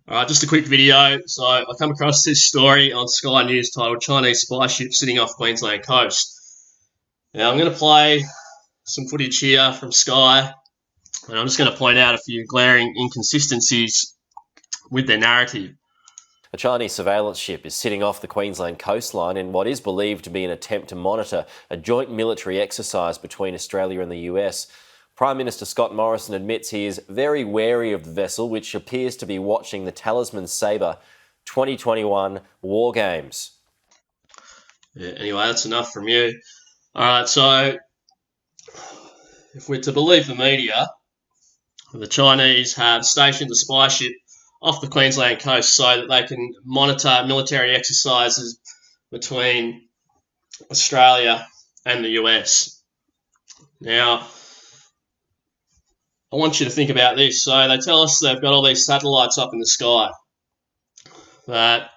Alright, just a quick video. So I come across this story on Sky News titled Chinese spy ship sitting off Queensland coast. Now I'm going to play some footage here from Sky, and I'm just going to point out a few glaring inconsistencies with their narrative. A Chinese surveillance ship is sitting off the Queensland coastline in what is believed to be an attempt to monitor a joint military exercise between Australia and the US. Prime Minister Scott Morrison admits he is very wary of the vessel, which appears to be watching the Talisman Sabre 2021 War Games. Yeah, anyway, that's enough from you. Alright, so if we're to believe the media, the Chinese have stationed a spy ship off the Queensland coast so that they can monitor military exercises between Australia and the US. Now, I want you to think about this. So they tell us they've got all these satellites up in the sky that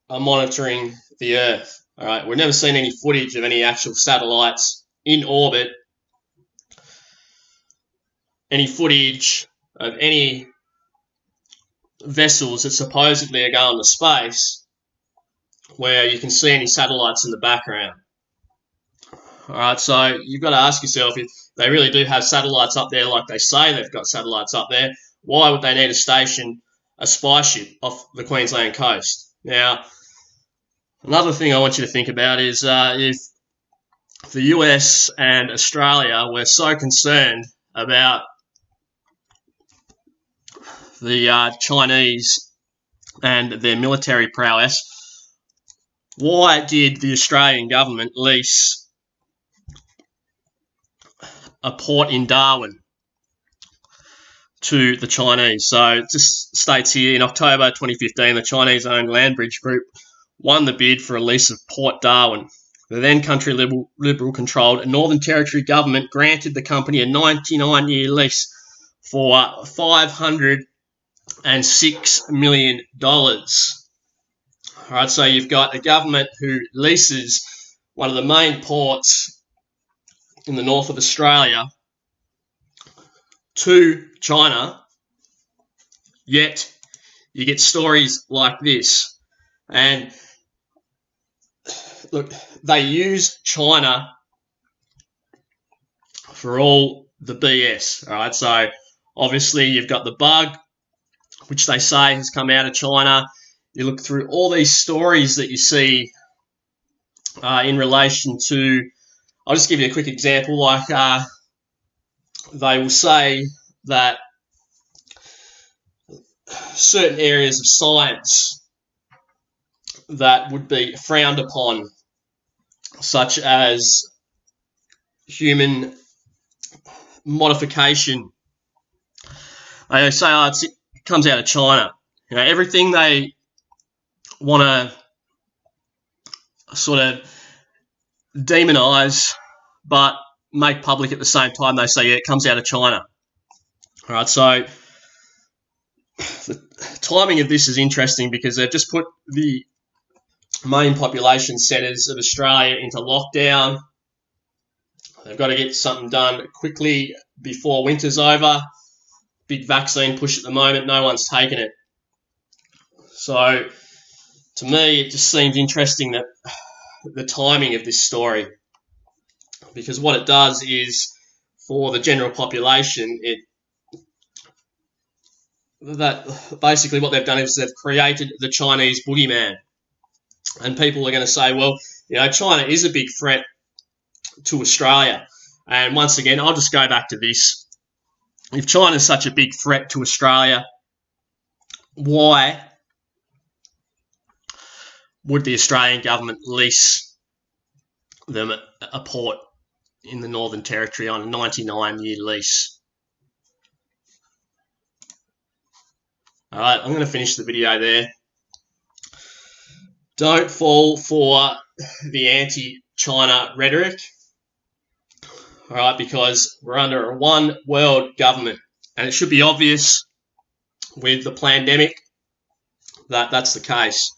are monitoring the Earth. All right, we've never seen any footage of any actual satellites in orbit, any footage of any vessels that supposedly are going to space where you can see any satellites in the background. All right, so you've got to ask yourself, if they really do have satellites up there like they say they've got satellites up there, why would they need to station a spy ship off the Queensland coast? Now, another thing I want you to think about is if the US and Australia were so concerned about the Chinese and their military prowess, why did the Australian government lease a port in Darwin to the Chinese? So it just states here, in October 2015, the Chinese-owned Landbridge Group won the bid for a lease of Port Darwin. The then country Liberal-controlled Northern Territory government granted the company a 99-year lease for $506 million. All right, so you've got a government who leases one of the main ports in the north of Australia to China, yet you get stories like this. And look, they use China for all the BS. All right, so obviously you've got the bug, which they say has come out of China. You look through all these stories that you see in relation to, I'll just give you a quick example, like they will say that certain areas of science that would be frowned upon, such as human modification, they say, oh, it comes out of China. You know, everything they want to sort of demonise but make public at the same time, they say, yeah, it comes out of China. All right, so the timing of this is interesting because they've just put the main population centres of Australia into lockdown. They've got to get something done quickly before winter's over. Big vaccine push at the moment, no one's taken it. So to me, it just seems interesting that the timing of this story, because what it does is, for the general population, that basically what they've done is they've created the Chinese boogeyman. And people are going to say, well, you know, China is a big threat to Australia. And once again, I'll just go back to this. If China is such a big threat to Australia, why would the Australian government lease them a port in the Northern Territory on a 99-year lease? All right, I'm going to finish the video there. Don't fall for the anti-China rhetoric, all right, because we're under a one-world government, and it should be obvious with the pandemic that that's the case.